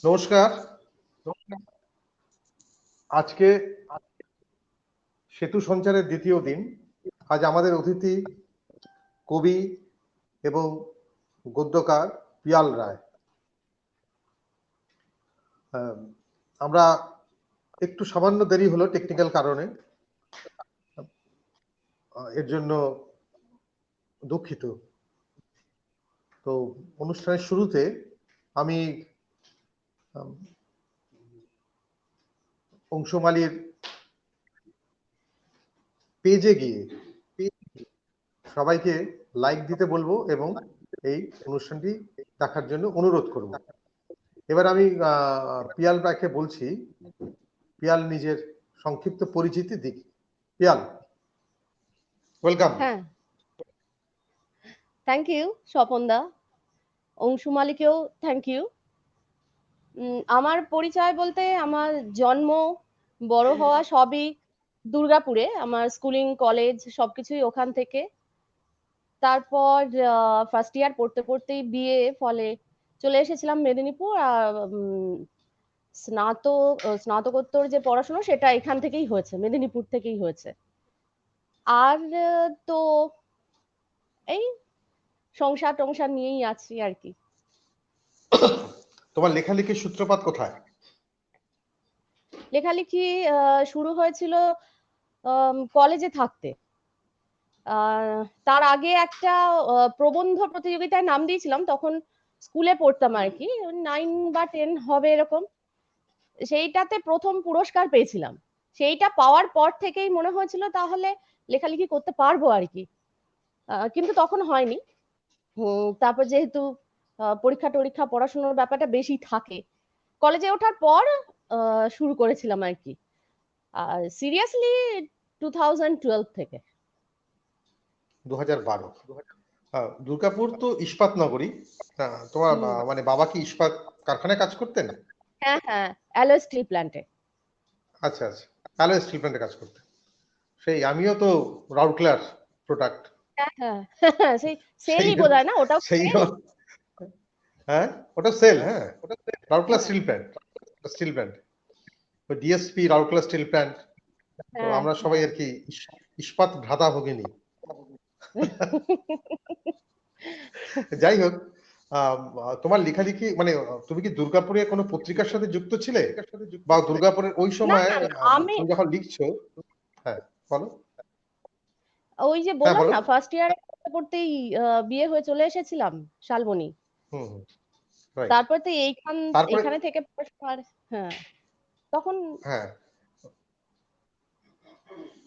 নমস্কার। আজকে সেতু সঞ্চারের দ্বিতীয় দিন। আজ আমাদের অতিথি কবি এবং গদ্যকার পিয়াল রায়। আমরা একটু সামান্য দেরি হলো টেকনিক্যাল কারণে, এর জন্য দুঃখিত। তো অনুষ্ঠানের শুরুতে আমি অংশমালীর পেজে গিয়ে সবাইকে লাইক দিতে বলবো এবং এই অনুষ্ঠানটি দেখার জন্য অনুরোধ করব। এবার আমি পিয়াল রায়কে বলছি পিয়াল নিজের সংক্ষিপ্ত পরিচিতি দিক। পিয়াল, ওয়েলকাম। হ্যাঁ, থ্যাংক ইউ স্বপন দা। অংশুমালীকেও থ্যাংক ইউ। আমার পরিচয় বলতে আমার জন্ম বড় হওয়া সবই দুর্গাপুরে। আমার স্কুলিং কলেজ সবকিছুই ওখান থেকে। তারপর ফার্স্ট ইয়ার পড়তে পড়তেই বিয়ে, ফলে চলে এসেছিলাম মেদিনীপুর। আর স্নাতকোত্তর যে পড়াশোনা সেটা এখান থেকেই হয়েছে, মেদিনীপুর থেকেই হয়েছে। আর তো এই সংসার টংসার নিয়েই আছি আর কি। তোমার লেখালেখির সূত্রপাত কোথায়? লেখালেখি শুরু হয়েছিল কলেজে থাকতে। তার আগে একটা প্রবন্ধ প্রতিযোগিতায় নাম দিয়েছিলাম, তখন স্কুলে পড়তাম আর কি, 9 বা 10 হবে এরকম। সেইটাতে প্রথম পুরস্কার পেয়েছিলাম। সেইটা পাওয়ার পর থেকেই মনে হয়েছিল তাহলে লেখালেখি করতে পারবো আর কি, কিন্তু তখন হয়নি। তারপর যেহেতু পরীক্ষা টরীক্ষা পড়াশোনার ব্যাপারটা বেশি থাকে, কলেজে ওঠার পর শুরু করেছিলাম আর কি। আর সিরিয়াসলি 2012 থেকে। 2012। দুর্গাপুর তো ইস্পাত নগরী। তোমার মানে বাবা কি ইস্পাত কারখানায় কাজ করতেন? হ্যাঁ হ্যাঁ, অ্যালয় স্টিল প্ল্যান্টে। আচ্ছা আচ্ছা, অ্যালয় স্টিল প্ল্যান্টে কাজ করতেন। সেই আমিও তো রাউরকেলার প্রোডাক্ট। হ্যাঁ হ্যাঁ, সেই সেলই বোধহয় না, ওটাও সেই সেল। হ্যাঁ, ওটা সেল। হ্যাঁ, রাউরকেলা হ্যাঁ steel plant. Steel plant, DSP Rourkela steel plant. তো হ্যাঁ আমরা সবাই আর কি ইস্পাত ভ্রাতা ভগিনী। যাই হোক, তোমার লেখালেখি মানে তুমি কি দুর্গাপুরে কোনো পত্রিকার সাথে যুক্ত ছিলে, বা দুর্গাপুরের ওই না সময় না না, আমি তুমি যখন লিখছো? হ্যাঁ বলো। ওই যে হ্যাঁ বললাম বলো। না, ফার্স্ট ইয়ারে পড়তে পড়তেই বিয়ে হয়ে চলে এসেছিলাম শালবনী। হুম, রাইট। তারপর তো তারপরে এইখানে থেকে পড়াশোনার। হ্যাঁ, তখন হ্যাঁ,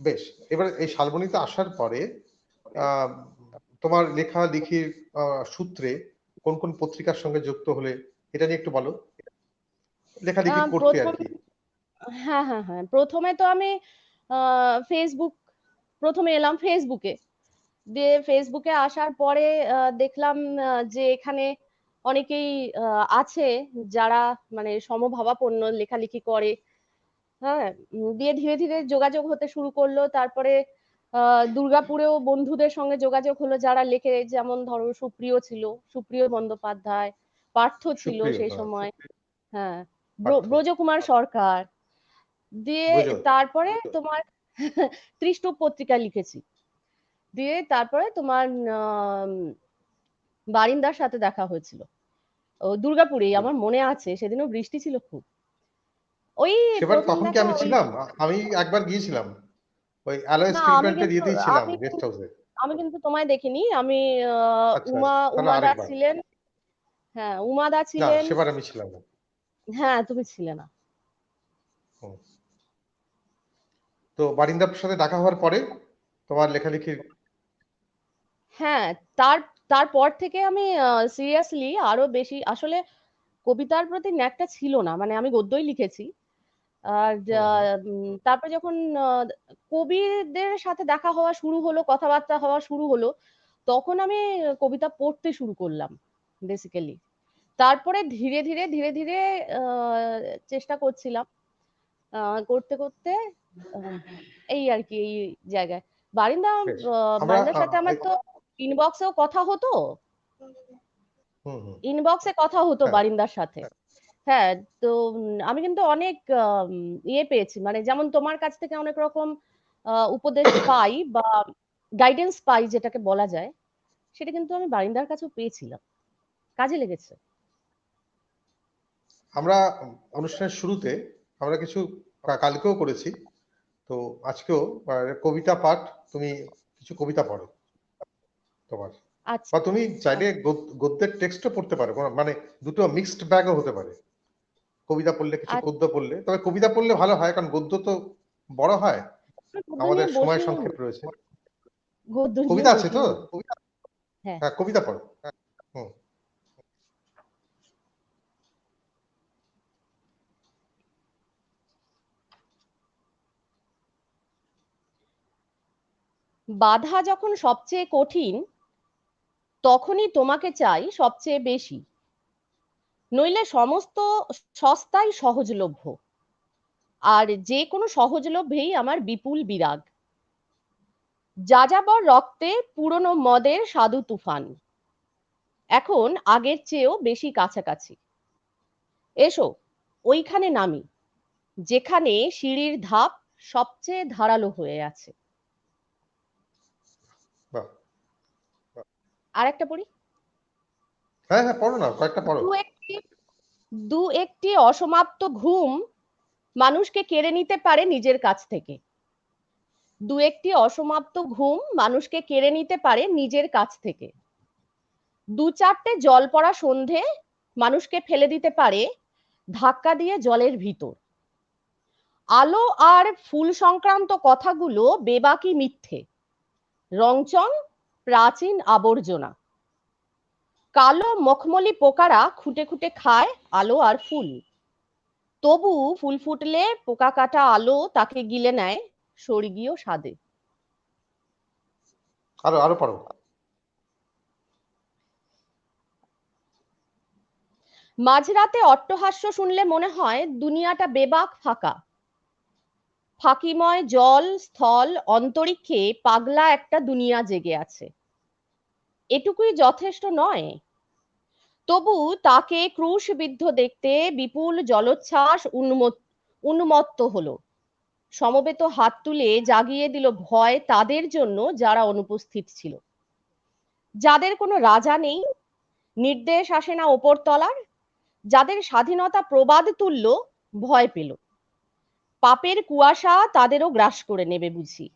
বেশ। এবার এই শালবনীতে আসার পরে আহ, তোমার লেখালেখির সূত্রে কোন কোন পত্রিকার সঙ্গে যুক্ত হলে, এটা নিয়ে একটু বলো। লেখালেখি করতে আর প্রথম, কি। হ্যাঁ হ্যাঁ হ্যাঁ, প্রথমে তো আমি ফেসবুক, প্রথমে এলাম ফেসবুকে। দিয়ে ফেসবুকে আসার পরে দেখলাম যে এখানে অনেকেই আছে যারা মানে সমভাবাপন্ন, লেখালেখি করে। হ্যাঁ, দিয়ে ধীরে ধীরে যোগাযোগ হতে শুরু করলো। তারপরে দুর্গাপুরেও বন্ধুদের সঙ্গে যোগাযোগ হলো যারা লেখে, যেমন ধরো সুপ্রিয় ছিল, সুপ্রিয় বন্দ্যোপাধ্যায়, পার্থ ছিল সুপ্রিয়, সেই হ্যাঁ, সময়। হ্যাঁ, পার্থ, ব্রজকুমার সরকার। দিয়ে ব্রজ। তারপরে তোমার ত্রিষ্টুপ পত্রিকা লিখেছি। দিয়ে তারপরে তোমার বারিন্দার সাথে দেখা হয়েছিল দুর্গাপুরেই, আমার মনে আছে সেদিনও বৃষ্টি ছিল খুব। ওই সেবার প্রথম তখন কি দেখা আমি ওই। ছিলাম? আমি একবার গিয়েছিলাম, ওই অ্যালয় না স্টিল আমি প্ল্যান্টের কিন্তু, ইয়েতেই ছিলাম, আমি গেস্ট হাউসে। আমি কিন্তু তোমায় দেখিনি। আমি আচ্ছা উমা, আচ্ছা, তাহলে উমাদা আরেকবার। ছিলেন। হ্যাঁ, উমাদা না, ছিলেন। সেবার আমি ছিলাম না। হ্যাঁ, তুমি ছিলে না। হুম। তো বারিন্দার সাথে দেখা হওয়ার পরে তোমার লেখালেখির। হ্যাঁ, তার তারপর থেকে আমি সিরিয়াসলি আরো বেশি, আসলে কবিতার প্রতি ন্যাকটা ছিল না, মানে আমি গদ্যই লিখেছি। আর হুম হুম। তারপর যখন কবিদের সাথে দেখা হওয়া শুরু হলো, কথাবার্তা হওয়া শুরু হলো, তখন আমি কবিতা পড়তে শুরু করলাম বেসিক্যালি। তারপরে ধীরে ধীরে ধীরে ধীরে চেষ্টা করছিলাম, করতে করতে এই আর কি, এই জায়গায় বারিন্দা, বেশ। আমরা বারিন্দার সাথে আমার তো ইনবক্সেও কথা হতো, হুম হুম। ইনবক্সে কথা হতো হ্যাঁ, বারিন্দার সাথে। হ্যাঁ, তো আমি কিন্তু অনেক ইয়ে পেয়েছি, মানে যেমন তোমার কাছ থেকে অনেক রকম উপদেশ পাই বা গাইডেন্স পাই যেটাকে বলা যায়, সেটা কিন্তু আমি বারিন্দার কাছেও পেয়েছিলাম, কাজে লেগেছে। আমরা অনুষ্ঠানের শুরুতে আমরা কিছু কালকেও করেছি, তো আজকেও কবিতা পাঠ, তুমি কিছু কবিতা পড়ো তোমার, আচ্ছা। বা তুমি চাইলে গদ্যের টেক্সটও পড়তে পারো, মানে দুটো মিক্সড ব্যাগও হতে পারে, কবিতা পড়লে কিছু আচ্ছা, গদ্য পড়লে, তবে কবিতা পড়লে ভালো হয় কারণ গদ্য তো বড় হয়, গদ্য আমাদের নিয়ে সময় বসিনি, সংক্ষেপ রয়েছে। গদ্য নিয়ে কবিতা আছে তো? বসিনি। হ্যাঁ। হ্যাঁ, কবিতা পড়ো। হুম। বাধা যখন সবচেয়ে কঠিন, তখনই তোমাকে চাই সবচেয়ে বেশি, নইলে সমস্ত সস্তাই সহজলভ্য, আর যে কোনো সহজলভ্যেই আমার বিপুল বিরাগ। যাযাবর রক্তে পুরনো মদের স্বাদু তুফান এখন আগের চেয়েও বেশি কাছাকাছি। এসো ওইখানে নামি, যেখানে সিঁড়ির ধাপ সবচেয়ে ধারালো হয়ে আছে। বাহ। আর একটা পড়ি। হ্যাঁ হ্যাঁ, পড়ো না, কয়েকটা পড়ো। দু একটি দু একটি অসমাপ্ত ঘুম মানুষকে কেড়ে নিতে পারে নিজের কাছ থেকে। দু একটি অসমাপ্ত ঘুম মানুষকে কেড়ে নিতে পারে নিজের কাছ থেকে। দু চারটে জল পড়া সন্ধে মানুষকে ফেলে দিতে পারে ধাক্কা দিয়ে জলের ভিতর। আলো আর ফুল সংক্রান্ত কথাগুলো বেবাকি মিথ্যে, রংচং প্রাচীন আবর্জনা। কালো মখমলি পোকারা খুঁটে খুঁটে খায় আলো আর ফুল, তবু ফুল ফুটলে পোকা কাটা আলো তাকে গিলে নেয় স্বর্গীয় স্বাদে। আরো আরো পড়ো। মাঝরাতে অট্টহাস্য শুনলে মনে হয় দুনিয়াটা বেবাক ফাঁকা। ফাঁকিময় জল স্থল অন্তরিক্ষে পাগলা একটা দুনিয়া জেগে আছে। এটুকুই যথেষ্ট নয়, তবু তাকে ক্রুশবিদ্ধ দেখতে বিপুল জলোচ্ছ্বাস উন্মত্ত হলো, সমবেত হাত তুলে জাগিয়ে দিল ভয় তাদের জন্য যারা অনুপস্থিত ছিল, যাদের কোনো রাজা নেই, নির্দেশ আসে না ওপরতলার, যাদের স্বাধীনতা প্রবাদ তুল্য ভয় পেল। পাপের কুয়াশা তাদেরও গ্রাস করে নেবে বুঝি।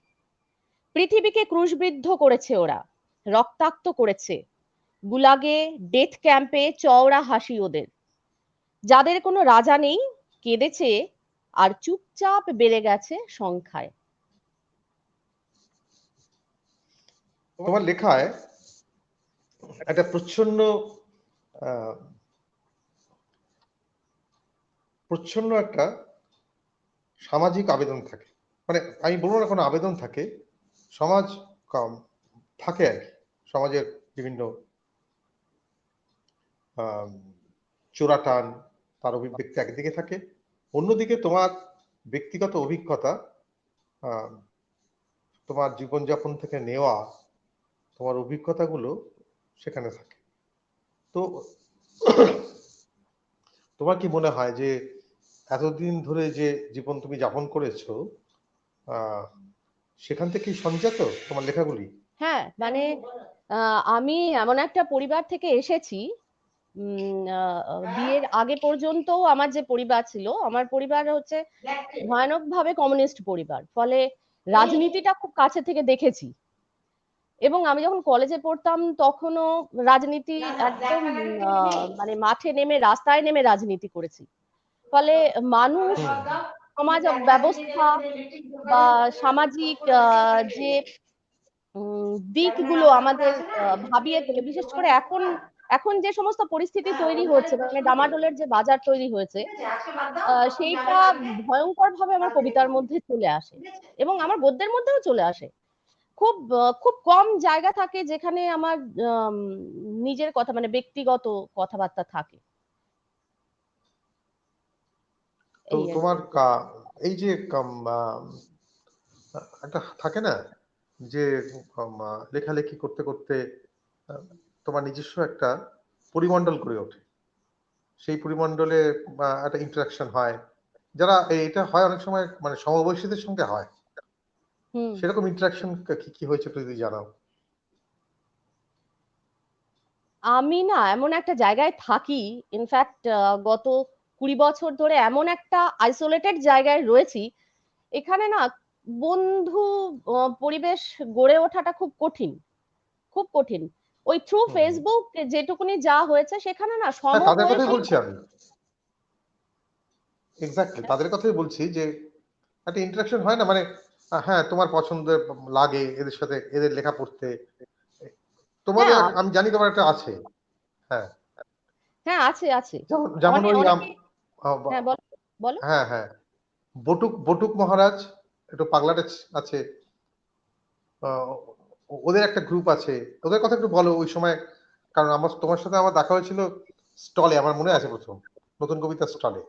পৃথিবীকে ক্রুশবিদ্ধ করেছে ওরা, রক্তাক্ত করেছে, গুলাগে ডেথ ক্যাম্পে চওড়া হাসি ওদের। যাদের কোনো রাজা নেই, কেঁদেছে আর চুপচাপ বেড়ে গেছে সংখ্যায়। তোমার লেখায় একটা প্রচ্ছন্ন আহ, প্রচ্ছন্ন একটা সামাজিক আবেদন থাকে, মানে আমি বলবো না কোনো আবেদন থাকে, সমাজ থাকে আর কি, সমাজের বিভিন্ন চোরাটান, তার অভিব্যক্তি একদিকে থাকে, অন্যদিকে তোমার ব্যক্তিগত অভিজ্ঞতা, আহ, তোমার জীবনযাপন থেকে নেওয়া তোমার অভিজ্ঞতাগুলো সেখানে থাকে। তো তোমার কি মনে হয় যে এতদিন ধরে যে জীবন তুমি যাপন করেছো, আহ সেখান থেকেই সঞ্জাত তোমার লেখাগুলি? হ্যাঁ, মানে আমি এমন একটা পরিবার থেকে এসেছি, বিয়ের আগে পর্যন্ত আমার যে পরিবার ছিল, আমার পরিবার হচ্ছে ভয়ানকভাবে কমিউনিস্ট পরিবার, ফলে রাজনীতিটা খুব কাছে থেকে দেখেছি। এবং আমি যখন কলেজে পড়তাম তখনও রাজনীতি একদম মানে মাঠে নেমে রাস্তায় নেমে রাজনীতি করেছি। ফলে মানুষ, সমাজ ব্যবস্থা বা সামাজিক যে দিকগুলো আমাদের ভাবিয়ে তোলে, বিশেষ করে এখন এখন যে সমস্ত পরিস্থিতি তৈরি হচ্ছে, মানে ডামাডোলের যে বাজার তৈরি হয়েছে, সেইটা ভয়ঙ্কর ভাবে আমার কবিতার মধ্যে চলে আসে এবং আমার গদ্যের মধ্যেও চলে আসে। খুব খুব কম জায়গা থাকে যেখানে আমার আম, নিজের কথা মানে ব্যক্তিগত কথাবার্তা থাকে। তো এই আর তোমার কি। এই যে একটা থাকে না যে লেখালেখি করতে করতে আহ, তোমার নিজস্ব একটা পরিমণ্ডল গড়ে ওঠে, সেই পরিমণ্ডলে একটা ইন্টারাকশন হয়, যারা এটা হয় অনেক সময় মানে সমবয়সীদের সঙ্গে হয়, সেরকম ইন্টারাকশন কি কি হয়েছে একটু যদি জানাও। আমি না এমন একটা জায়গায় থাকি, ইনফ্যাক্ট গত 20 বছর ধরে এমন একটা আইসোলেটেড জায়গায় রয়েছি, এখানে না বন্ধু পরিবেশ গড়ে ওঠাটা খুব কঠিন, খুব কঠিন। ওই থ্রু ফেসবুক যেটুকুনি যা হয়েছে সেখানে না হ্যাঁ, তাদের কথাই সমবয়সী। বলছি আমি, এক্স্যাক্টলি তাদের কথাই বলছি যে একটা ইন্টারাকশন হয় না, মানে হ্যাঁ তোমার পছন্দের লাগে এদের সাথে, এদের লেখা পড়তে, তোমারও হ্যাঁ আমি জানি তোমার একটা আছে। হ্যাঁ, হ্যাঁ আছে আছে। যেমন যেমন ওই অনেকে। হ্যাঁ বলো বলো। হ্যাঁ হ্যাঁ, বটুক বটুক মহারাজ একটু পাগলাটে আছে, আহ, ওদের একটা গ্রুপ আছে, ওদের কথা একটু বলো ওই সময়। কারণ আমার তোমার সাথে আমার দেখা হয়েছিল স্টলে, আমার মনে আছে প্রথম নতুন কবিতা স্টলে,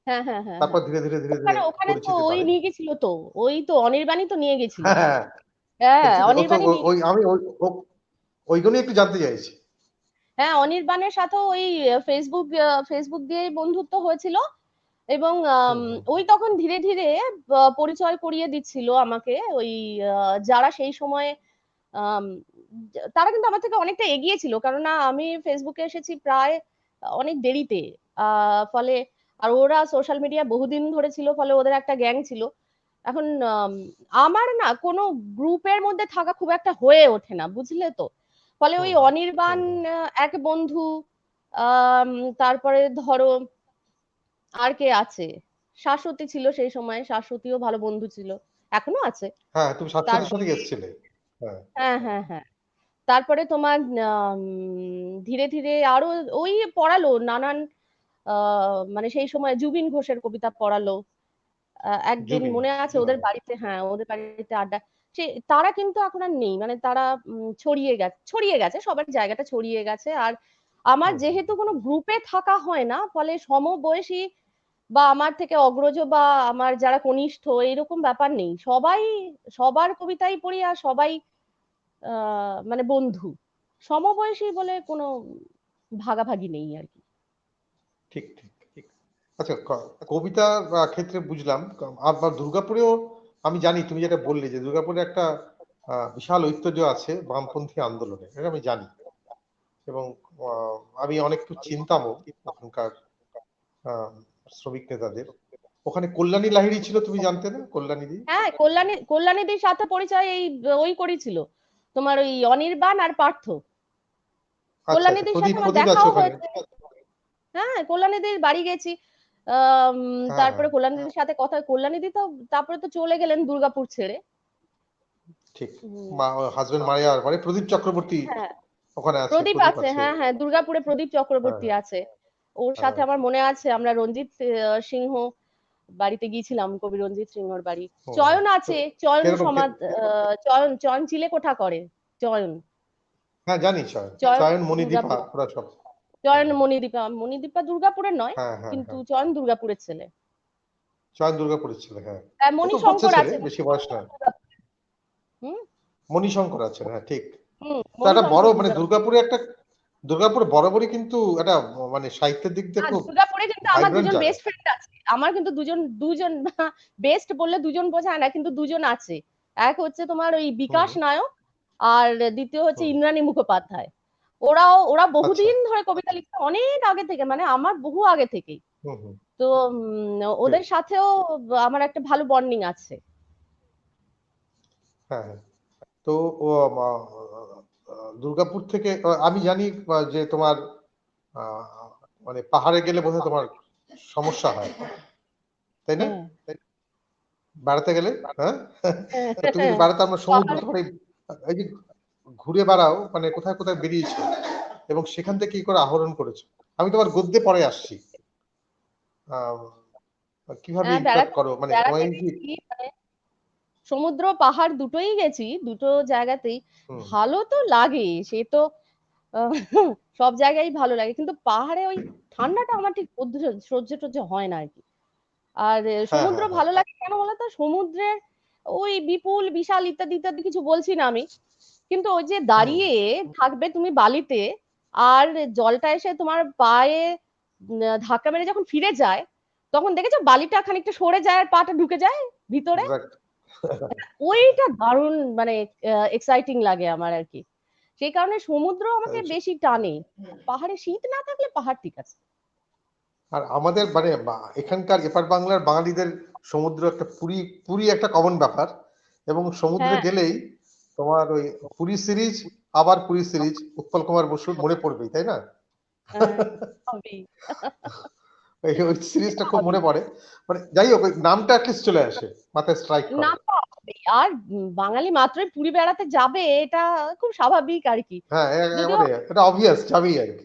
হ্যাঁ হ্যাঁ হ্যাঁ তারপর হ্যাঁ। ধীরে ধীরে ধীরে ধীরে ওখানে ওখানে তো পরিচিতি ওই বাড়ে। নিয়ে গেছিল তো, ওই তো অনির্বাণই তো নিয়ে গেছিল। হ্যাঁ হ্যাঁ, হ্যাঁ ও তো অনির্বাণই নিয়ে। ওই আমি ওইগুলোই একটু জানতে চাইছি। হ্যাঁ অনির্বাণের সাথেও ওই ফেসবুক ফেসবুক দিয়েই বন্ধুত্ব হয়েছিল। এবং ওই তখন ধীরে ধীরে পরিচয় করিয়ে দিচ্ছিল আমাকে ওই যারা সেই সময় আম, তারা কিন্তু আমার থেকে অনেকটা এগিয়ে ছিল, কারণ না আমি ফেসবুকে এসেছি প্রায় অনেক দেরিতে। ফলে আর ওরা সোশ্যাল মিডিয়া বহুদিন ধরে ছিল, ফলে ওদের একটা গ্যাং ছিল। এখন আমার না কোনো গ্রুপের মধ্যে থাকা খুব একটা হয়ে ওঠে না, বুঝলে তো। ফলে ওই অনির্বাণ এক বন্ধু, আম, তারপরে ধরো আর কে আছে, শাশ্বতী ছিল সেই সময়, শাশ্বতীও ভালো বন্ধু ছিল, এখনো আছে। হ্যাঁ, তুমি শাশ্বতীর সাথে তারপরে গেছিলে। হ্যাঁ হ্যাঁ হ্যাঁ হ্যাঁ, তারপরে তোমার ধীরে ধীরে আরো ওই পড়ালো নানান মানে সেই সময় জুবিন ঘোষের কবিতা পড়ালো। একদিন জুবিন, মনে আছে ওদের বাড়িতে, হ্যাঁ ওদের বাড়িতে আড্ডা। সে তারা কিন্তু এখন আর নেই, মানে তারা ছড়িয়ে গেছে, সবার জায়গাটা ছড়িয়ে গেছে। আর আমার যেহেতু কোনো গ্রুপে থাকা হয় না, ফলে সমবয়সী বা আমার থেকে অগ্রজ বা আমার যারা কনিষ্ঠ এরকম ব্যাপার নেই, সবাই সবার কবিতাই পড়ি আর সবাই মানে বন্ধু। সমবয়সী বলে কোনো ভাগাভাগি নেই আর কি। ঠিক ঠিক ঠিক। আচ্ছা, কবিতার ক্ষেত্রে বুঝলাম। আবার দুর্গাপুরেও আমি জানি, তুমি যেটা বললে যে দুর্গাপুরে একটা বিশাল ঐতিহ্য আছে বামপন্থী আন্দোলনে, এটা আমি জানি। এবং আমি অনেক একটু চিনতামও ওখানকার আহ, শ্রমিক নেতাদের। ওখানে কল্যাণী লাহিড়ী ছিল, তুমি জানতে না কল্যাণী দি? হ্যাঁ কল্যাণীদির সাথে পরিচয় এই ওই করেছিল, তোমার ওই অনির্বাণ আর পার্থ। আচ্ছা আচ্ছা, কল্যাণীদির সাথে প্রদীপ আমার প্রদীপ আছে দেখাও ওখানে। হয়েছে। হ্যাঁ কল্যাণীদির বাড়ি গেছি। আম, হ্যাঁ হ্যাঁ, তারপরে কল্যাণীদির সাথে কথা, কল্যাণীদি তো তারপরে তো চলে গেলেন দুর্গাপুর ছেড়ে। ঠিক। উম, হাজবেন্ড মারা যাওয়ার পরে প্রদীপ চক্রবর্তী হ্যাঁ ওখানে আছে, প্রদীপ প্রদীপ আছে, আছে। হ্যাঁ হ্যাঁ দুর্গাপুরে প্রদীপ হ্যাঁ চক্রবর্তী আছে। ওর সাথে হ্যাঁ। আমার মনে আছে আমরা রঞ্জিত সিংহ বাড়িতে গিয়েছিলাম, কবি রঞ্জিত সিংহর বাড়ি। হুম হুম। চয়ন তো আছে, চয়ন কিরকম সমাজ, চয়ন চয়ন চিলে কোঠা করে। চয়ন হ্যাঁ জানি, চয়ন, চয়ন চয়ন মণিদীপা দুর্গাপুরে। ওরা সব। চয়ন হুম, মণিদীপা, মণিদীপা দুর্গাপুরের নয়, হ্যাঁ হ্যাঁ কিন্তু হ্যাঁ, চয়ন দুর্গাপুরের ছেলে। চয়ন দুর্গাপুরের ছিল, হ্যাঁ। ও তো বাচ্চা মণিশঙ্কর ছেলে, আছে, বেশি বয়স না। হুম মণিশঙ্কর আছে, হ্যাঁ ঠিক। হুম তো একটা বড় মণিশঙ্কর মানে দুর্গাপুর। দুর্গাপুরে একটা, দুর্গাপুর বরাবরই কিন্তু একটা মানে সাহিত্যের দিক দিয়ে আর খুব দুর্গাপুরে কিন্তু আমার ভাইব্রেন্ট দুজন জায়গা। বেস্ট ফ্রেন্ড আছে, আমার কিন্তু দুজন দুজন বেস্ট বললে দুজন বোঝায় না, কিন্তু দুজন আছে। এক হচ্ছে তোমার ওই হুম বিকাশ নায়ক, আর দ্বিতীয় হচ্ছে হুম। ইন্দ্রাণী মুখোপাধ্যায়। ওরা আচ্ছা। বহুদিন ধরে কবিতা লিখছে, অনেক আগে থেকে, মানে আমার বহু আগে থেকেই। হুম হুম। তো ঠিক। ওদের সাথেও আমার একটা ভালো বন্ডিং আছে। হ্যাঁ হ্যাঁ। তো ও দুর্গাপুর থেকে আমি জানি যে তোমার মানে পাহাড়ে গেলে বোধহয় তোমার সমস্যা হয়, তাই না? হ্যাঁ বেড়াতে গেলে, হ্যাঁ। হ্যাঁ, তা তুমি তো হ্যাঁ। বেড়াতে, আমরা সমুদ্র পাহাড়ে। তোমার এই যে ঘুরে বেড়াও, মানে কোথায় কোথায় বেরিয়েছো এবং সেখান থেকে কি করে আহরণ করেছো। আমি তোমার গদ্যে পরে আসছি। আহ, কিভাবে হ্যাঁ ইন্টারঅ্যাক্ট বেড়াতে করো, মানে তোমার বেড়াতে এই যে। গেছি, মানে সমুদ্র পাহাড় দুটোই গেছি, দুটো জায়গাতেই হুম, ভালো তো লাগে সে তো আহ, সব জায়গায় ভালো লাগে, কিন্তু পাহাড়ে ওই ঠান্ডাটা আমার ঠিক সহ্য টহ্য হয় না আর কি। আর হ্যাঁ সমুদ্র হ্যাঁ হ্যাঁ। ভালো লাগে কেন বলতো, সমুদ্রের ওই বিপুল বিশাল ইত্যাদি ইত্যাদি কিছু বলছি না আমি, কিন্তু ওই যে হুম দাঁড়িয়ে থাকবে তুমি বালিতে, আর জলটা এসে তোমার পায়ে ধাক্কা মেরে যখন ফিরে যায় তখন দেখেছো বালিটা খানিকটা সরে যায় আর পাটা ঢুকে যায় ভিতরে, ওইটা দারুণ মানে এক্সাইটিং লাগে আমার আর কি। সেই কারণে সমুদ্র আমাকে বেশি টানে। পাহাড়ে শীত না থাকলে পাহাড় ঠিক আছে। আর আমাদের মানে এখানকার এপার বাংলার বাঙালিদের সমুদ্র একটা পুরী পুরী একটা কমন ব্যাপার, এবং সমুদ্রে হ্যাঁ গেলেই তোমার ওই পুরী সিরিজ, আবার পুরী সিরিজ, উৎপল কুমার বসুর মনে পড়বেই, তাই না? হ্যাঁ, হবেই। ওই সিরিজটা খুব মনে পড়ে। মানে যাই হোক, ওই নামটা অ্যাটলিস্ট চলে আসে মাথায়, স্ট্রাইক করে। নামটা হবেই। আর বাঙালি মাত্রই পুরী বেড়াতে যাবে, এটা খুব স্বাভাবিক আর কি। হ্যাঁ, যদিও মানে এটা অবভিয়াস যাবেই আর কি।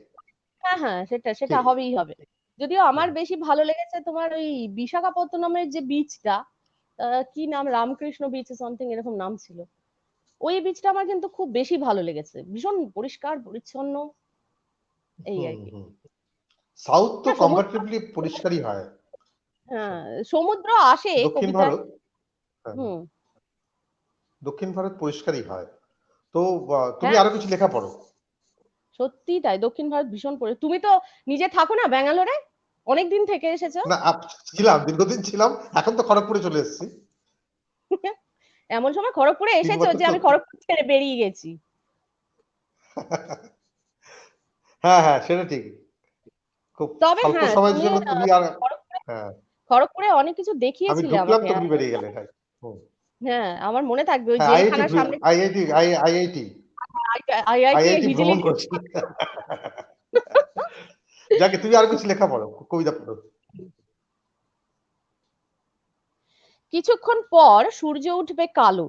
হ্যাঁ হ্যাঁ, সেটা সেটা ঠিক। হবেই হবে। যদিও আমার বেশি ভালো লেগেছে তোমার ওই বিশাখাপত্তনমের যে বিচটা, কি নাম, রামকৃষ্ণ বিচ সামথিং এরকম নাম ছিল। ওই বিচটা আমার কিন্তু খুব বেশি ভালো লেগেছে, ভীষণ পরিষ্কার পরিচ্ছন্ন এই আর কি। সাউথ তো হ্যাঁ সমুদ্র, কম্পারেটিভলি পরিষ্কারই হয়। হ্যাঁ সমুদ্র আসে দক্ষিণ কবিতায়। ভারত, হ্যাঁ, হুম। দক্ষিণ ভারত পরিষ্কারই হয়। তো তুমি হ্যাঁ আরো কিছু লেখা পড়ো? সত্যি তাই, দক্ষিণ ভারত ভীষণ তুমি তো নিজে থাকো না ব্যাঙ্গালোরে, অনেক দিন থেকে এসেছো। না, ছিলাম, দীর্ঘদিন ছিলাম, এখন তো খড়গপুরে চলে এসেছি। এমন সময় খড়গপুরে 3 এসেছো বছর যে তো। আমি খড়গপুর ছেড়ে বেরিয়ে গেছি। হ্যাঁ হ্যাঁ, সেটা ঠিক। খুব তবে স্বল্প হ্যাঁ সময়ের তুমি জন্য তুমি আর, খড়গপুরে হ্যাঁ, খড়গপুরে অনেক কিছু আমি দেখিয়েছিলে ঢুকলাম আমাকে। তো তুমি বেরিয়ে গেলে, হ্যাঁ। হুম। হ্যাঁ আমার মনে থাকবে ওই হ্যাঁ, আইআইটি, জেলখানার সামনে আইআইটি, আইআইটি, আইআইটি আইআইটি হিজিলি। ভ্রমণ করছি। যাকে, তুমি আর কিছু লেখা পড়ো, কবিতা পড়ো। কিছুক্ষণ পর সূর্য উঠবে কালো,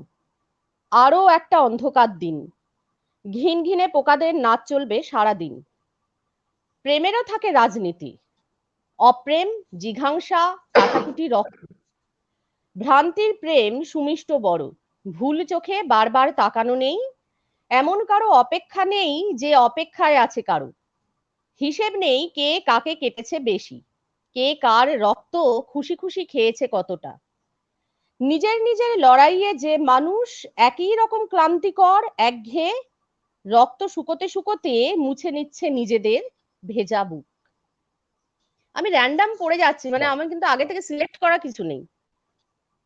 আরো একটা অন্ধকার দিন, ঘিন ঘিনে পোকাদের নাচ চলবে সারাদিন। প্রেমেরও থাকে রাজনীতি, অপ্রেম, জিঘাংসা, কাটাকুটি, রক্ত। ভ্রান্তির প্রেম সুমিষ্ট বড়, ভুল চোখে বারবার তাকানো নেই, এমন কারো অপেক্ষা নেই যে অপেক্ষায় আছে কারো। হিসেব নেই কে কাকে কেটেছে বেশি, কে কার রক্ত খুশি খুশি খেয়েছে কতটা। নিজের নিজের লড়াইয়ে যে মানুষ একই রকম ক্লান্তিকর একঘেয়ে, রক্ত শুকোতে শুকোতে মুছে নিচ্ছে নিজেদের ভেজা বুক। আমি র্যান্ডম পড়ে যাচ্ছি, মানে বাহ। আমার কিন্তু আগে থেকে সিলেক্ট করা কিছু নেই।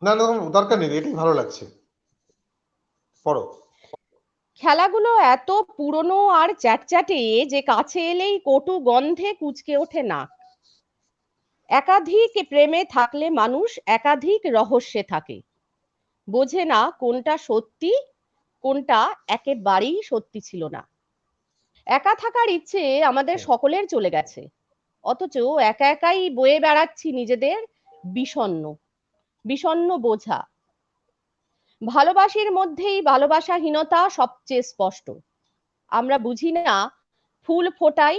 না না, দরকার নেই, এটাই ভালো লাগছে, পড়ো। খেলাগুলো এত পুরনো আর চ্যাটচ্যাটে যে কাছে এলেই কটু গন্ধে কুঁচকে ওঠে নাক। একাধিক প্রেমে থাকলে মানুষ একাধিক রহস্যে থাকে, বোঝে না কোনটা সত্যি কোনটা একেবারেই সত্যি ছিল না। একা থাকার ইচ্ছে আমাদের সকলের চলে গেছে, অথচ একা একাই বয়ে বেড়াচ্ছি নিজেদের বিষণ্ণ বিষণ্ণ বোঝা। ভালোবাসির মধ্যেই ভালোবাসাহীনতা সবচেয়ে স্পষ্ট। আমরা বুঝি না ফুল ফোটাই,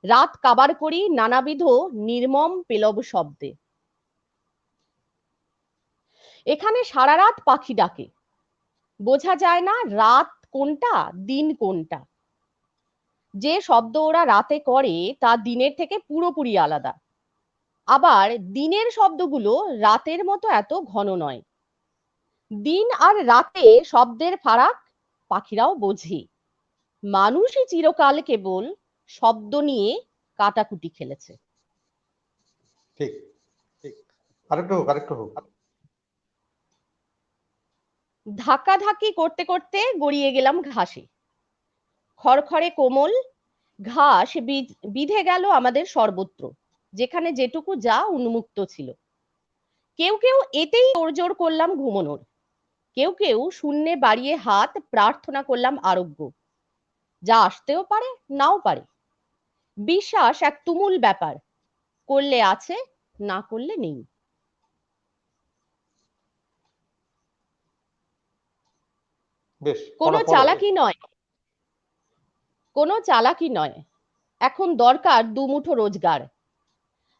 রাত কাবার করি নানাবিধ নির্মম পেলব শব্দে। এখানে সারা রাত পাখি ডাকে, বোঝা যায় না রাত কোনটা দিন কোনটা। যে শব্দ ওরা রাতে করে তা দিনের থেকে পুরোপুরি আলাদা। আবার দিনের শব্দগুলো রাতের মতো এত ঘন নয়। দিন আর রাতে শব্দের ফারাক পাখিরাও বোঝে, মানুষই চিরকাল কেবল শব্দ নিয়ে কাটাকুটি খেলেছে। ঠিক, ঠিক। আরেকটু হোক, আরেকটু হোক। ধাক্কাধাক্কি করতে করতে গড়িয়ে গেলাম ঘাসে, খড়খড়ে কোমল ঘাস বিধে গেল আমাদের সর্বত্র, যেখানে যেটুকু যা উন্মুক্ত ছিল। কেউ কেউ এতেই তোড়জোড় করলাম ঘুমানোর, কেউ কেউ শূন্যে বাড়িয়ে হাত প্রার্থনা করলাম আরোগ্য। যা আসতেও পারে নাও পারে, বিশ্বাস এক তুমুল ব্যাপার, করলে আছে না করলে নেই। বেশ, কোনো পড়ো পড়ো। চালাকি নয়, কোনো চালাকি নয়, এখন দরকার দুমুঠো রোজগার।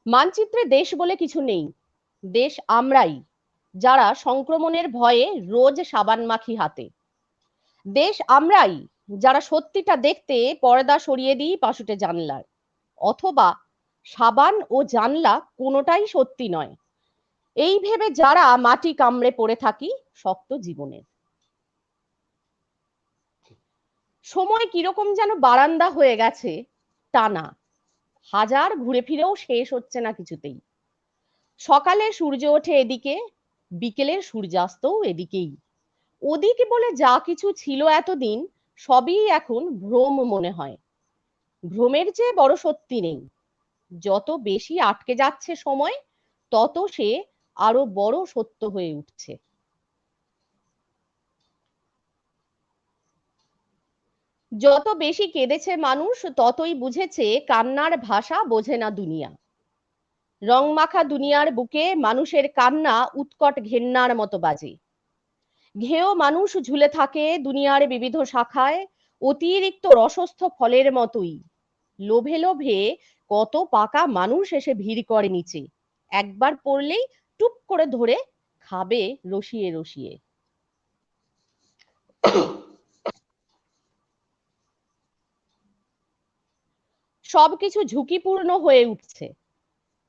মানচিত্রে দেশ বলে কিছু নেই, দেশ আমরাই, যারা সংক্রমণের ভয়ে রোজ সাবান মাখি হাতে। দেশ আমরাই, যারা সত্যিটা দেখতে পর্দা সরিয়ে দিই পাশুটে জানলার, অথবা সাবান ও জানলা কোনোটাই সত্যি নয়, এই ভেবে যারা মাটি কামড়ে পড়ে থাকি শক্ত জীবনের। সময় কিরকম যেন বারান্দা হয়ে গেছে তা না, হাজার ঘুরে ফিরেও শেষ হচ্ছে না কিছুতেই। সকালে সূর্য ওঠে এদিকে, বিকেলের সূর্যাস্তও এদিকেই। ওদিকে বলে যা কিছু ছিল এতদিন, সবই এখন ভ্রম মনে হয়। ভ্রমের চেয়ে বড় সত্যি নেই। যত বেশি আটকে যাচ্ছে সময়, তত সে আরো বড় সত্য হয়ে উঠছে। যত বেশি কেঁদেছে মানুষ, ততই বুঝেছে কান্নার ভাষা বোঝে না দুনিয়া। রংমাখা দুনিয়ার বুকে মানুষের কান্না উৎকট ঘেন্নার মতো বাজে। ঘেয় মানুষ ঝুলে থাকে দুনিয়ার বিবিধ শাখায়, অতিরিক্ত রসস্থ ফলের মতোই। লোভে লোভে কত পাকা মানুষ এসে ভিড় করে নিচে, একবার পড়লেই টুপ করে ধরে খাবে রসিয়ে রসিয়ে। সবকিছু ঝুঁকিপূর্ণ হয়ে উঠছে।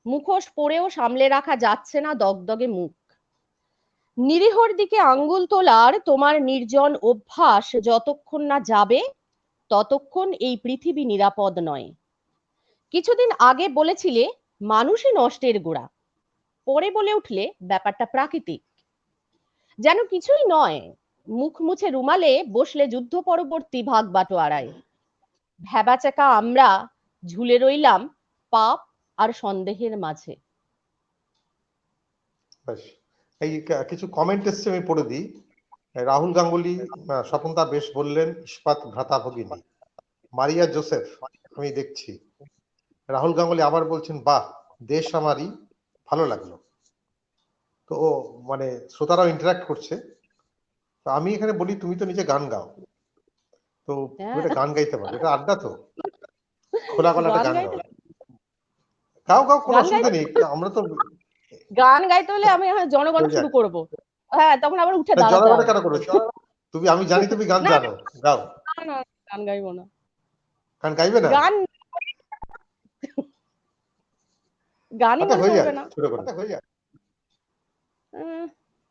মুখোশ পরেও সামলে রাখা যাচ্ছে না দগদগে মুখ। নিরীহর দিকে আঙ্গুল তোলার তোমার নির্জন অভ্যাস যতক্ষণ না যাবে, ততক্ষণ এই পৃথিবী নিরাপদ নয়। কিছুদিন আগে বলেছিলে মানুষই নষ্টের গোড়া, পরে বলে উঠলে ব্যাপারটা প্রাকৃতিক। যেন কিছুই নয়, মুখ মুছে রুমালে বসলে যুদ্ধ পরবর্তী ভাগ বাটোয়ারায়। ভ্যাবাচাকা আমরা ঝুলে রইলাম পাপ আর সন্দেহের মাঝে। এই কিছু কমেন্ট এসছে, আমি পড়ে দিই। রাহুল গাঙ্গুলি, স্বপনদা বেশ বললেন, ইস্পাত ভ্রাতা ভগিনী। মারিয়া জোসেফ, আমি দেখছি। রাহুল গাঙ্গুলি আবার বলছেন, বাহ, দেশ আমারই, ভালো লাগলো। তো ও মানে শ্রোতারাও ইন্টারাক্ট করছে। তো আমি এখানে বলি, তুমি তো নিজে গান গাও, তো তুমি একটা গান গাইতে পারো। এটা আড্ডা তো, খোলা গলা একটা গান গাও। গাও গাও, কোনো অসুবিধা নেই। আমরা তো গান গাইতে হলে আমি জনগণ শুরু করব। হ্যাঁ, তখন আবার উঠে দাঁড়াতে জনগণে হবে। কেন করেছো? তুমি, আমি জানি তুমি গান জানো, গাও। না, গান গাইবো না। গান গাইবে না? গান গানই আচ্ছা, মনে হয়ে পড়বে যাক না। ছোট করে,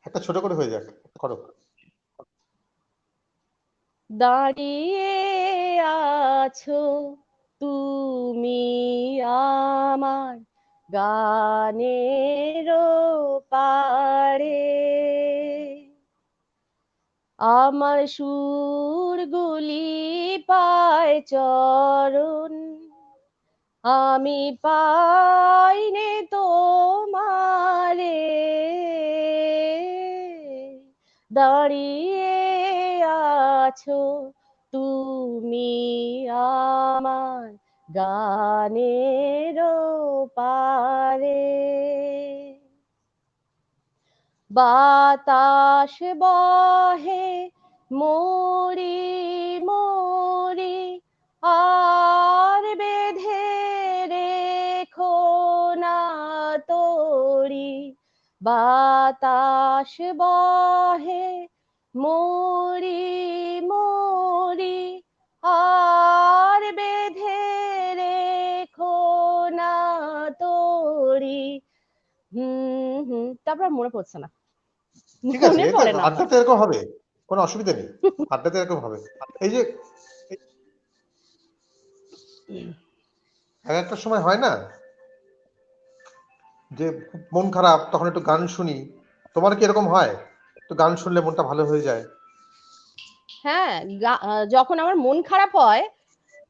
একটা ছোট করে হয়ে যাক, করো। দাঁড়িয়ে আছো তুমি আমার গানের পাড়ে, আমার সুরগুলি পায় চরণ, আমি পাইনে তোমারে। দাঁড়িয়ে আছো তুমি আমার গানের পারে। বাতাস বহে মরি মরি, আর বেঁধে রেখো না তোরি। বাতাস বহে মরি মরি, আর বেঁধে রেখো না তোরি। তারপর মনে পড়ছে না। ঠিক আছে, আড্ডাতে এরকম হবে, কোনো অসুবিধা নেই, আড্ডাতে এরকম হবে। এই যে একটা সময় হয় না যে মন খারাপ, তখন একটু গান শুনি। তোমার কি এরকম হয়, একটু গান শুনলে মনটা ভালো হয়ে যায়? হ্যাঁ, যখন আমার মন খারাপ হয়,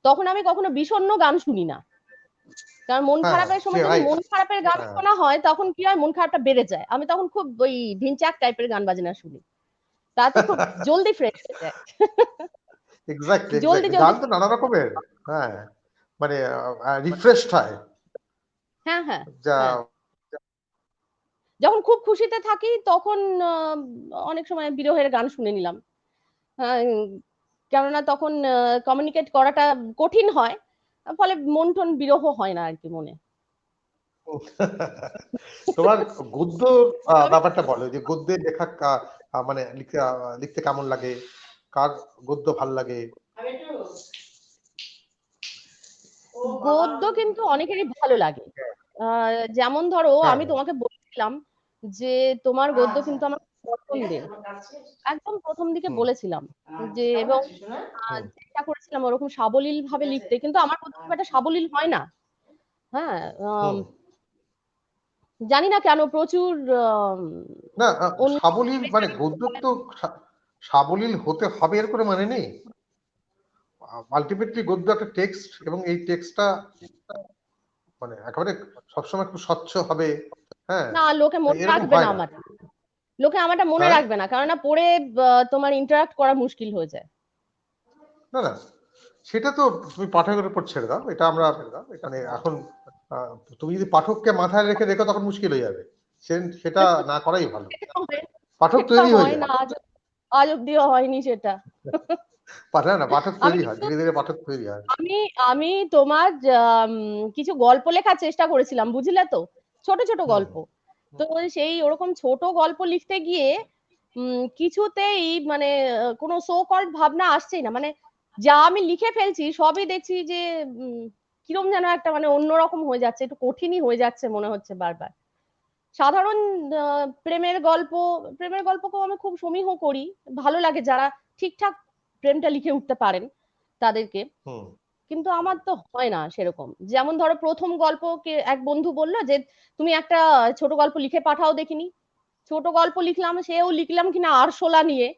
তখন আমি কখনো বিষণ্ণ গান শুনি না। কারণ মন খারাপের সময় যদি মন খারাপের গান শোনা হয়, তখন কি হয়, মন খারাপটা বেড়ে যায়। আমি তখন খুব ওই ঢিনচাক টাইপের গান বাজনা শুনি, তাতে খুব জলদি ফ্রেশ হয়ে যায়। এক্স্যাক্টলি, জলদি গান তো নানা রকমের, হ্যাঁ, মানে রিফ্রেশড হয়। হ্যাঁ হ্যাঁ, যা যখন খুব খুশিতে থাকি তখন অনেক সময় বিরহের গান শুনে নিলাম। কেননা তখন কমিউনিকেট করাটা কঠিন হয়, ফলে মন টন বিরহ হয় না আর কি মনে। তোমার গদ্য ব্যাপারটা বলো, যে গদ্যে লেখা মানে লিখতে কেমন লাগে, কার গদ্য ভাল লাগে? গদ্য কিন্তু অনেকেরই ভালো লাগে। যেমন ধরো, আমি তোমাকে বলেছিলাম যে তোমার গদ্য কিন্তু আমার পছন্দের, একদম প্রথম দিকে বলেছিলাম যে, এবং চেষ্টা করেছিলাম ওরকম সাবলীল ভাবে লিখতে, কিন্তু আমার গদ্য খুব একটা সাবলীল হয় না। হ্যাঁ, হুম। জানি না কেন প্রচুর না অন্য সাবলীল মানে গদ্য তো সাবলীল হতে হবে এর কোনো মানে নেই। আলটিমেটলি গদ্য একটা টেক্সট, এবং এই টেক্সটটা মানে একেবারে সবসময় খুব স্বচ্ছ হবে। হ্যাঁ, না, লোকে মনে এরকম রাখবে হয় না না। আমারটা, লোকে আমারটা মনে হ্যাঁ, রাখবে না, কেননা পড়ে তোমার ইন্টারাক্ট করা মুশকিল হয়ে যায়। না না, সেটা তো তুমি পাঠকের উপর ছেড়ে দাও। এটা আমরা মানে এখন তুমি যদি পাঠককে মাথায় রেখে রেখো তখন মুশকিল হয়ে যাবে। সেটা না করাই ভালো। পাঠক সেটা তৈরি হয়ে হয় যায়। না, আজ অব্দিও হয়নি সেটা। না পাঠক আমি তৈরি হয়, কিন্তু ধীরে ধীরে পাঠক তৈরি হয়। আমি আমি তোমার কিছু গল্প লেখার চেষ্টা করেছিলাম, বুঝলে তো, ছোট ছোট হুম। গল্প। তো সেই ওরকম ছোট গল্প লিখতে গিয়ে কিছুতেই মানে কোনো সো কল্ড ভাবনা আসছেই না, মানে যা আমি লিখে ফেলছি সবই দেখছি যে কিরম যেন একটা মানে অন্যরকম হয়ে যাচ্ছে, একটু কঠিনই হয়ে যাচ্ছে মনে হচ্ছে বারবার। সাধারণ প্রেমের গল্পকেও আমি খুব সমীহ করি, ভালো লাগে যারা ঠিকঠাক প্রেমটা লিখে উঠতে পারেন তাদেরকে। হুম। কিন্তু আমার তো হয় না সেরকম। যেমন ধরো প্রথম গল্পকে এক বন্ধু বললো যে তুমি একটা ছোট গল্প লিখে পাঠাও দেখিনি। ছোট গল্প লিখলাম, সেও লিখলাম কিনা আরশোলা নিয়ে,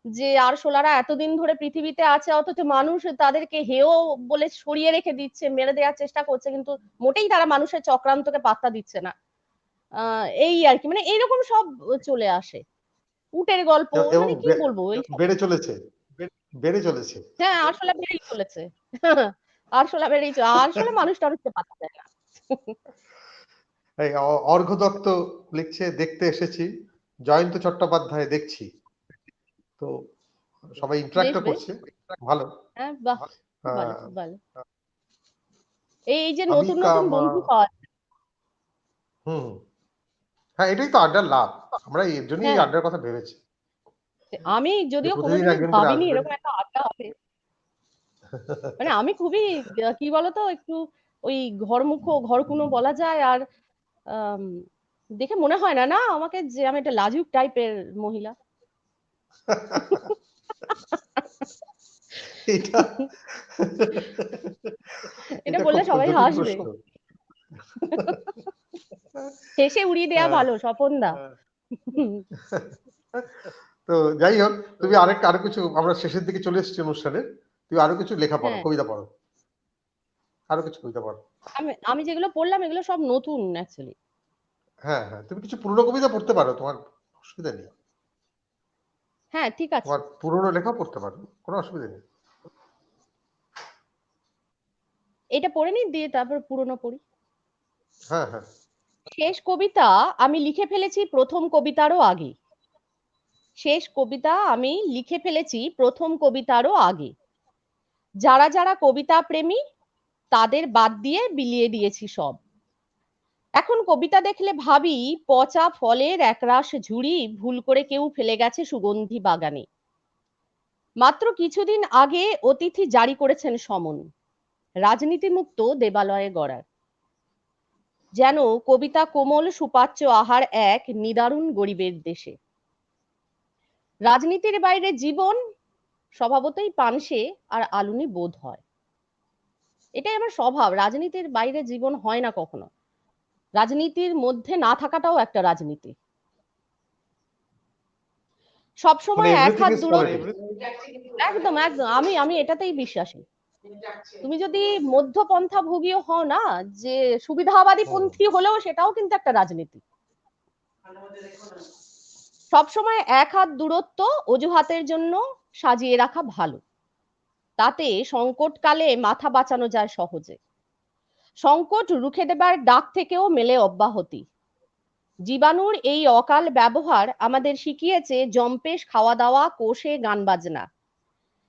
যে আরশোলারা এতদিন ধরে পৃথিবীতে আছে অথচ মানুষ তাদেরকে হেয় বলে সরিয়ে রেখে দিচ্ছে, মেরে দেওয়ার চেষ্টা করছে, কিন্তু মোটেই তারা মানুষের চক্রান্তকে পাত্তা দিচ্ছে না। এই আর কি, মানে এইরকম সব চলে আসে, উটের গল্প, এবং মানে কি বলবো এইসব। বেড়ে চলেছে, বেড়ে চলেছে। হ্যাঁ, আরশোলা বেড়েই চলেছে। আরশোলা বেড়েই চলে, আরশোলা মানুষ টানুষকে পাত্তা দেয় না। এই অর্ঘ্য দত্ত লিখছে দেখতে এসেছি, জয়ন্ত চট্টোপাধ্যায় দেখছি। তো সবাই বেশ ইন্টারাক্টও বেশ। করছে, ভালো। হ্যাঁ, বাহ, খুব ভালো আহ, খুব ভালো। এই যে আমি নতুন নতুন বন্ধু পাওয়া যায়। হুম হুম। হ্যাঁ, এটাই তো আড্ডার লাভ। আমরা এর জন্যই এই হ্যাঁ, আড্ডার কথা ভেবেছি, আমি যে যদিও প্রতিদিন কোনোদিনও একজন করে ভাবিনি আসবেন। এরকম একটা আড্ডা হবে। মানে আমি খুবই কি বলতো একটু ওই ঘরকুনো বলা যায়, আর আম, দেখে মনে হয় না না আমাকে যে আমি একটা লাজুক টাইপের মহিলা। এটা এটা এটা বললে খুব সবাই জটিল হাসবে। প্রশ্ন। হেসে উড়িয়ে দেয়া আহ, ভালো, স্বপনদা। তো যাই হোক, তুমি আরো কিছু, আমরা শেষের দিকে চলে এসেছি অনুষ্ঠানের, তুমি আরো কিছু লেখা পড়ো, হ্যাঁ, কবিতা পড়ো, আরো কিছু কবিতা পড়ো। আমি আমি যেগুলো পড়লাম এগুলো সব নতুন অ্যাকচুয়ালি। হ্যাঁ হ্যাঁ, তুমি কিছু পুরনো কবিতা পড়তে পারো, তোমার অসুবিধা নেই। হ্যাঁ, ঠিক আছে। তোমার পুরনো লেখা পড়তে পারো, কোনো অসুবিধা নেই। এটা পড়ে নি, দিয়ে তারপর পুরোনো পড়ি। হ্যাঁ হ্যাঁ। শেষ কবিতা আমি লিখে ফেলেছি প্রথম কবিতারও আগে। শেষ কবিতা আমি লিখে ফেলেছি প্রথম কবিতারও আগে। যারা যারা কবিতা প্রেমী তাদের বাদ দিয়ে বিলিয়ে দিয়েছি সব। এখন কবিতা দেখলে ভাবি পচা ফলের একরাশ ঝুড়ি ভুল করে কেউ ফেলে গেছে সুগন্ধি বাগানে। মাত্র কিছুদিন আগে অতিথি জারি করেছেন সমন, রাজনীতি মুক্ত দেবালয়ে গড়ার। যেন কবিতা কোমল সুপাচ্য আহার এক নিদারুণ গরিবের দেশে। রাজনীতির বাইরে জীবন স্বভাবতই পানসে আর আলুনি বোধ হয়। এটাই আমার স্বভাব, রাজনীতির বাইরে জীবন হয় না কখনো। রাজনীতির মধ্যে না থাকাটাও একটা রাজনীতি। মানে সবসময় এক এভরিথিং হাত ইজ দূরত্ব। পলিটিক্স। একদম একদম, আমি এটাতেই বিশ্বাসী। তুমি যদি মধ্যপন্থা ভোগীও হও না, যে সুবিধাবাদী হুম। পন্থী হলেও সেটাও কিন্তু একটা রাজনীতি। সবসময় এক হাত দূরত্ব অজুহাতের জন্য সাজিয়ে রাখা ভালো। তাতে সংকটকালে মাথা বাঁচানো যায় সহজে। সংকট রুখে দেবার ডাক থেকেও মেলে অব্যাহতি। জীবাণুর এই অকাল ব্যবহার আমাদের শিখিয়েছে জম্পেশ খাওয়া দাওয়া, কোষে গান বাজনা।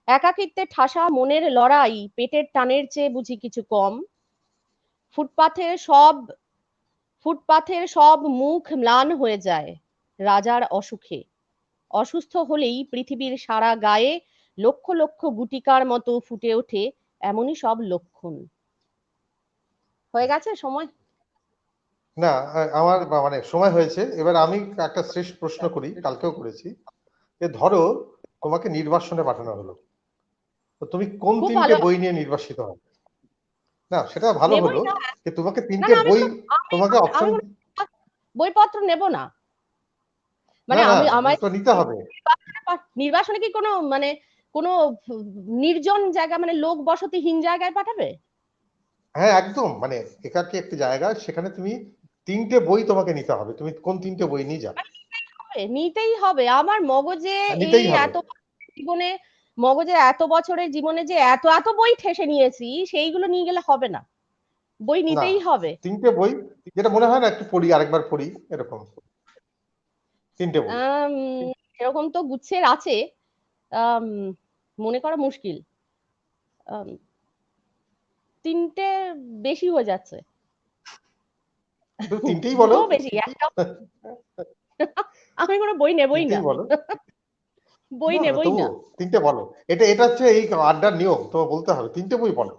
একাকিত্বে ঠাসা মনের লড়াই পেটের টানের চেয়ে বুঝি কিছু কম। ফুটপাথের সব ফুটপাথের সব মুখ ম্লান হয়ে যায় রাজার অসুখে। অসুস্থ হলেই পৃথিবীর সারা গায়ে লক্ষ লক্ষ গুটিকার মতো ফুটে ওঠে এমনই সব লক্ষণ। হয়ে গেছে সময়। না, আমার মানে সময় হয়েছে। এবার আমি একটা শেষ প্রশ্ন করি, কালকেও করেছি, যে ধরো তোমাকে নির্বাসনে পাঠানো হলো, তো তুমি কোন খুব তিনটে ভালো। বই নিয়ে নির্বাসিত হবে? না সেটা ভালো নেবই হলো না। যে তোমাকে না তিনটে না আমি বই, তো আমি তোমাকে আমি অপশন, কোনো বইপত্র নেব না। না মানে না আমি আমায় তো নিতে হবে। নির্বাসনে কি কোনো মানে কোনো নির্জন জায়গা মানে লোক বসতিহীন জায়গায় পাঠাবে? হ্যাঁ একদম, মানে একাকী একটি জায়গা, সেখানে তুমি তিনটে বই তোমাকে নিতে হবে, তুমি কোন তিনটে বই নিয়ে যাবে? নিতেই হবে। আমার মগজে এই নিতেই হবে। এত জীবনে, মগজে এত বছরের জীবনে যে এত এত বই ঠেসে নিয়েছি, সেইগুলো নিয়ে গেলে হবে না, বই না নিতেই হবে। তিনটে বই, যেটা মনে হয় না একটু পড়ি আরেকবার পড়ি এরকম, তিনটে বই। আম, এরকম তো গুচ্ছের আছে, আম, মনে করা মুশকিল। আম, তিনটে বেশি হয়ে যাচ্ছে, তুমি তিনটেই বলো। দুটোও বেশি একটা। আমি কোনো বই নেবই না, তিনটেই বলো। বই না নেবই তবুও না। তিনটে বলো, এটা এটা হচ্ছে এই আড্ডার নিয়ম, তোমার বলতে হবে তিনটে বই বলো।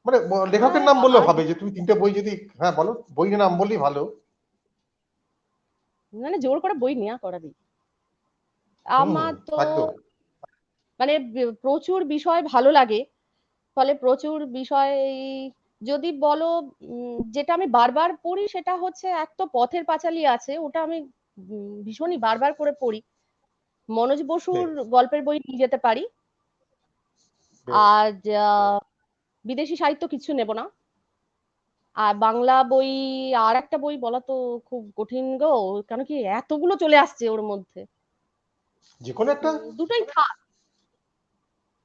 মানে লেখকের আরে নাম বাবা, বললে হবে, যে তুমি তিনটে বই যদি, হ্যাঁ বলো, বইয়ের নাম বললেই ভালো। মানে জোর করে বই নেওয়া করাবি। হুম আমার তো একদম। মানে প্রচুর বিষয় ভালো লাগে, ফলে প্রচুর বিষয় যদি বলো, যেটা আমি বারবার পড়ি সেটা হচ্ছে, এক তো পথের পাঁচালী আছে, ওটা আমি ভীষণই বারবার করে পড়ি। মনোজ বসুর বেশ গল্পের বই নিয়ে যেতে পারি। বেশ। আর বিদেশি সাহিত্য কিছু নেব না। আর বাংলা বই, আর একটা বই বলা তো খুব কঠিন গো, কেন কি এতগুলো চলে আসছে ওর মধ্যে। যে কোনো একটা। দুটোই থাক।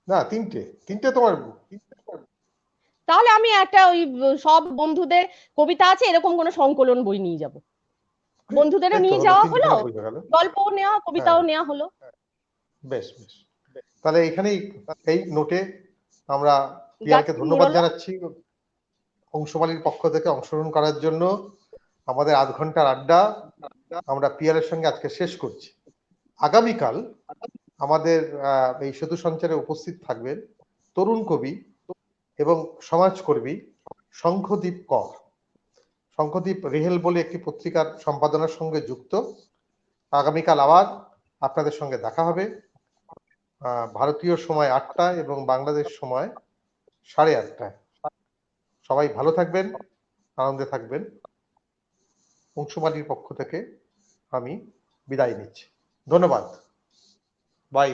না তিনটে, তিনটে তোমার। তাহলে আমি একটা ওই সব বন্ধুদের কবিতা আছে এরকম কোনো সংকলন বই নিয়ে যাব, বন্ধুদেরও এই তো নিয়ে হলো যাওয়া হলো, তিনটেখানা বই হয়ে গেল। গল্পও নেওয়া, হ্যাঁ কবিতাও নেওয়া হলো। বেশ বেশ। তাহলে এখানেই এই নোটে আমরা পিয়ারকে গাছটি ধন্যবাদ মুড়লো। জানাচ্ছি অংশমালীর পক্ষ থেকে অংশগ্রহণ করার জন্য। আমাদের আধ ঘন্টার আড্ডা আমরা পিয়ারের সঙ্গে আজকে শেষ করছি। আগামীকাল আমাদের এই সেতু সঞ্চারে উপস্থিত থাকবেন তরুণ কবি এবং সমাজকর্মী শঙ্খদীপ কর। শঙ্খদীপ রেহেল বলে একটি পত্রিকার সম্পাদনার সঙ্গে যুক্ত। আগামীকাল আবার আপনাদের সঙ্গে দেখা হবে ভারতীয় সময় 8টায় এবং বাংলাদেশ সময় 8:30টায়। সবাই ভালো থাকবেন, আনন্দে থাকবেন। অংশমালীর পক্ষ থেকে আমি বিদায় নিচ্ছি। ধন্যবাদ। বাই।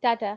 টাটা।